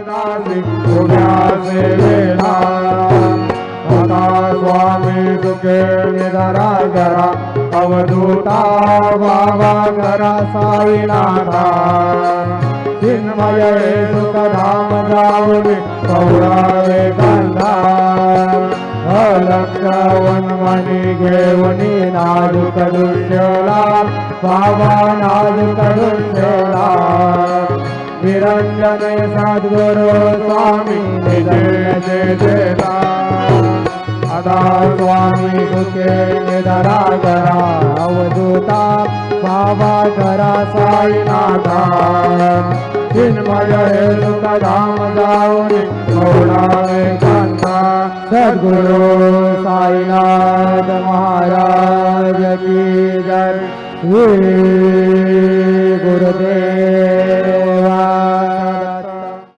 दासी तुझ्या सेवेला आता स्वामी तुके निधरा जरा अवधूता बाबा घरा साईनाथा चिन्मय सुखधाम जाऊनी पौरावे कंधा अलक्ष वनमणी घेऊनी नाजूक दृश्यला बाबा नाजूक दृश्यला निरंजन सद्गुरु स्वामी जय देवा आता स्वामी तुके निधरा जरा अवधूता बाबा घरा साईनाथा चिन्मय सुखधाम जाऊनी पौरावे कंधा सद्गुरु साईनाथ महाराज की जय। गुरुदेव